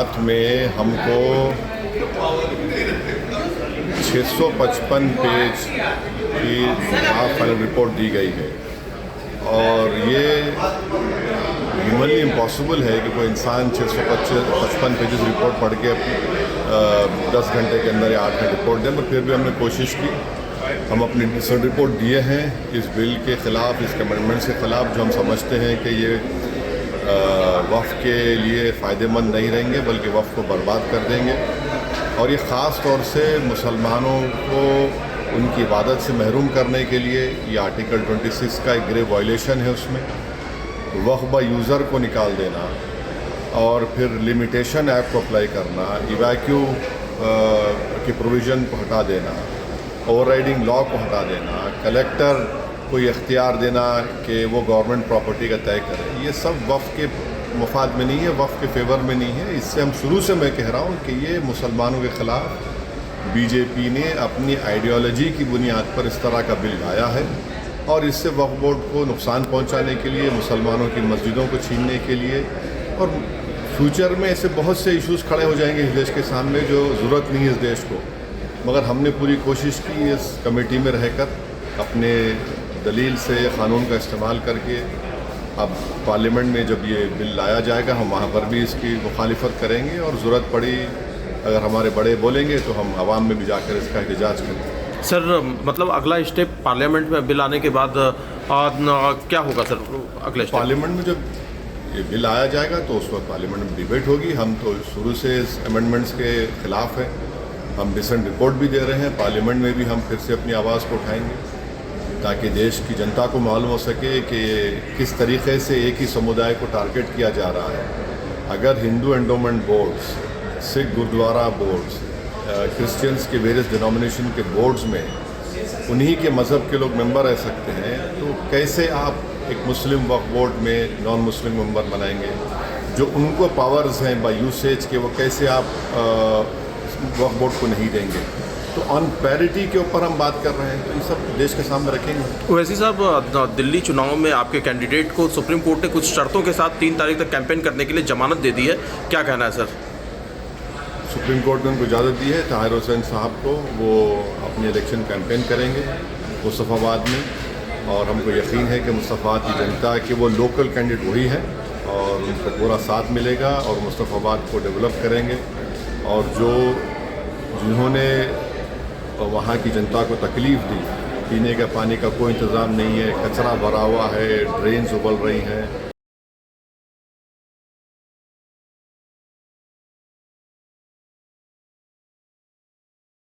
रात में हमको 655 पेज की फाइनल रिपोर्ट दी गई है और ये ह्यूमनली इम्पॉसिबल है कि कोई इंसान 655 पेजेस रिपोर्ट पढ़ के 10 घंटे के अंदर या 8 घंटे रिपोर्ट दें, पर फिर भी हमने कोशिश की। हम अपनी रिपोर्ट दिए हैं इस बिल के ख़िलाफ़, इसके अमेंडमेंट्स के ख़िलाफ़, जो हम समझते हैं कि ये वफ़ के लिए फ़ायदेमंद नहीं रहेंगे बल्कि वफ़ को बर्बाद कर देंगे। और ये ख़ास तौर से मुसलमानों को उनकी इबादत से महरूम करने के लिए ये आर्टिकल 26 का एक ग्रेव वायलेशन है। उसमें वफ़ बाय यूज़र को निकाल देना और फिर लिमिटेशन एक्ट को अप्लाई करना, इवैक्यू की प्रोविज़न को हटा देना, ओवरराइडिंग लॉ को हटा देना, कलेक्टर को ये इख्तियार देना कि वो गवर्नमेंट प्रॉपर्टी का तय करे, ये सब वफ़ के मुफाद में नहीं है, वफ़ के फेवर में नहीं है। इससे हम शुरू से मैं कह रहा हूँ कि ये मुसलमानों के ख़िलाफ़ बीजेपी ने अपनी आइडियोलॉजी की बुनियाद पर इस तरह का बिल लाया है और इससे वक्फ बोर्ड को नुकसान पहुंचाने के लिए, मुसलमानों की मस्जिदों को छीनने के लिए, और फ्यूचर में ऐसे बहुत से इश्यूज़ खड़े हो जाएंगे इस देश के सामने जो ज़रूरत नहीं है इस देश को। मगर हमने पूरी कोशिश की इस कमेटी में रहकर अपने दलील से क़ानून का इस्तेमाल करके, अब पार्लियामेंट में जब ये बिल लाया जाएगा हम वहाँ पर भी इसकी मुखालिफत करेंगे और ज़रूरत पड़ी अगर हमारे बड़े बोलेंगे तो हम आवाम में भी जाकर इसका एहतजाज करेंगे। सर, मतलब अगला स्टेप पार्लियामेंट में बिल आने के बाद क्या होगा सर? अगले स्टेप पार्लियामेंट में जब ये बिल आया जाएगा तो उस वक्त पार्लियामेंट में डिबेट होगी। हम तो शुरू से इस अमेंडमेंट्स के ख़िलाफ़ हैं, हम डिसेंट रिपोर्ट भी दे रहे हैं। पार्लियामेंट में भी हम फिर से अपनी आवाज़ को उठाएंगे ताकि देश की जनता को मालूम हो सके कि किस तरीके से एक ही समुदाय को टारगेट किया जा रहा है। अगर Hindu endowment boards, Sikh gurdwara boards, Christians के वेरियस डिनोमिनेशन के बोर्ड्स में उन्हीं के मज़हब के लोग मेंबर रह सकते हैं, तो कैसे आप एक मुस्लिम वक्फ बोर्ड में नॉन मुस्लिम मेंबर बनाएंगे? जो उनको पावर्स हैं बाय यूसेज के, वो कैसे आप वक्फ बोर्ड को नहीं देंगे? तो ऑन पैरिटी के ऊपर हम बात कर रहे हैं, तो ये सब देश के सामने रखेंगे। वैसे साहब, दिल्ली चुनाव में आपके कैंडिडेट को सुप्रीम कोर्ट ने कुछ शर्तों के साथ 3 तारीख तक कैंपेन करने के लिए जमानत दे दी है, क्या कहना है सर? सुप्रीम कोर्ट ने उनको इजाज़त दी है ताहिर हुसैन साहब को, वो अपनी इलेक्शन कैंपेन करेंगे मुस्तफ़ाबाद में, और हमको यकीन है कि मुस्तफ़ाबाद की जनता के वो लोकल कैंडिडेट वही हैं और उनको पूरा साथ मिलेगा और मुस्तफ़ाबाद को डेवलप करेंगे। और जिन्होंने वहाँ की जनता को तकलीफ़ दी, पीने का पानी का कोई इंतज़ाम नहीं है, कचरा भरा हुआ है, ड्रेन्स उबल रही हैं,